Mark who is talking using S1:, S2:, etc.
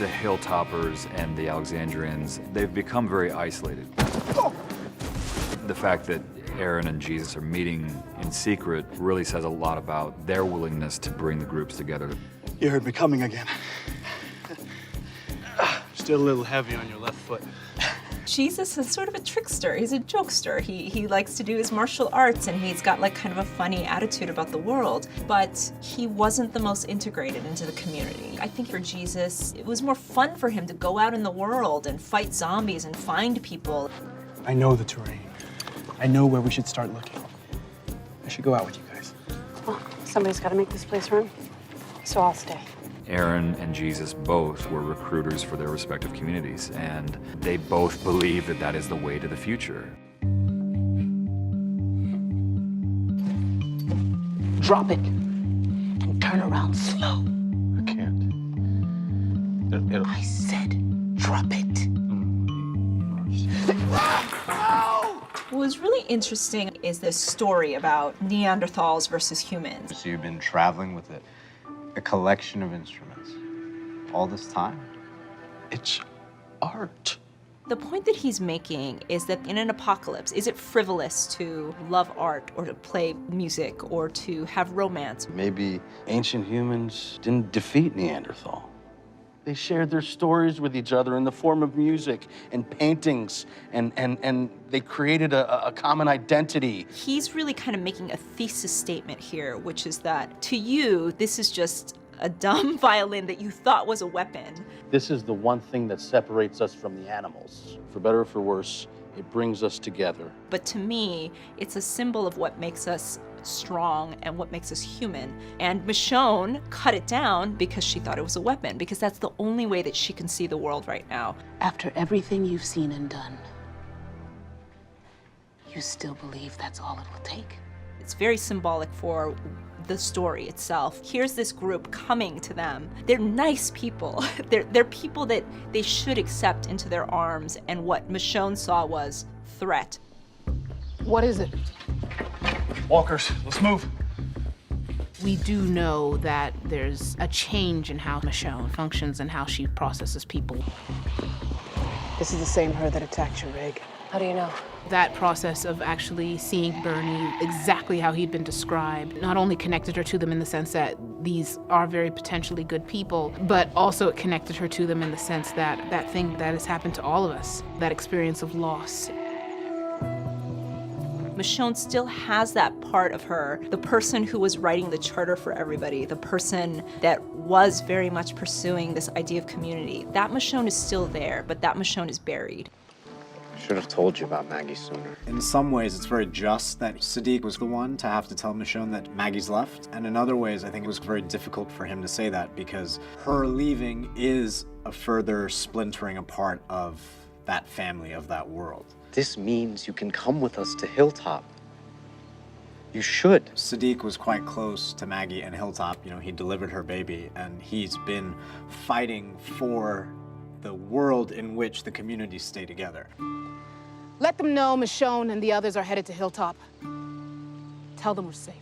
S1: The Hilltoppers and the Alexandrians, they've become very isolated. The fact that Aaron and Jesus are meeting in secret really says a lot about their willingness to bring the groups together.
S2: You heard me coming again.
S3: Still a little heavy on your left foot.
S4: Jesus is sort of a trickster. He's a jokester. He likes to do his martial arts, and he's got like kind of a funny attitude about the world, but he wasn't the most integrated into the community. I think for Jesus, it was more fun for him to go out in the world and fight zombies and find people.
S2: I know the terrain. I know where we should start looking. I should go out with you guys.
S5: Well, somebody's got to make this place run, so I'll stay.
S1: Aaron and Jesus both were recruiters for their respective communities, and they both believe that that is the way to the future.
S5: Drop it and turn around slow.
S3: I can't.
S5: I said drop it.
S4: What was really interesting is this story about Neanderthals versus humans.
S6: So you've been traveling with a collection of instruments all this time?
S2: It's art.
S4: The point that he's making is that in an apocalypse, is it frivolous to love art or to play music or to have romance?
S7: Maybe ancient humans didn't defeat Neanderthal. They shared their stories with each other in the form of music and paintings, and they created a common identity.
S4: He's really kind of making a thesis statement here, which is that to you, this is just a dumb violin that you thought was a weapon.
S7: This is the one thing that separates us from the animals. For better or for worse, it brings us together.
S4: But to me, it's a symbol of what makes us strong and what makes us human. And Michonne cut it down because she thought it was a weapon, because that's the only way that she can see the world right now.
S5: After everything you've seen and done, you still believe that's all it will take?
S4: It's very symbolic for the story itself. Here's this group coming to them. They're nice people. They're people that they should accept into their arms, and what Michonne saw was threat.
S5: What is it?
S2: Walkers, let's move.
S8: We do know that there's a change in how Michonne functions and how she processes people.
S5: This is the same her that attacked your rig. How do you know?
S8: That process of actually seeing Bernie exactly how he'd been described not only connected her to them in the sense that these are very potentially good people, but also it connected her to them in the sense that that thing that has happened to all of us, that experience of loss.
S4: Michonne still has that part of her, the person who was writing the charter for everybody, the person that was very much pursuing this idea of community. That Michonne is still there, but that Michonne is buried.
S6: Should have told you about Maggie sooner.
S9: In some ways, it's very just that Sadiq was the one to have to tell Michonne that Maggie's left. And in other ways, I think it was very difficult for him to say that because her leaving is a further splintering apart of that family, of that world.
S6: This means you can come with us to Hilltop. You should.
S9: Sadiq was quite close to Maggie and Hilltop. You know, he delivered her baby, and he's been fighting for the world in which the communities stay together.
S8: Let them know Michonne and the others are headed to Hilltop. Tell them we're safe.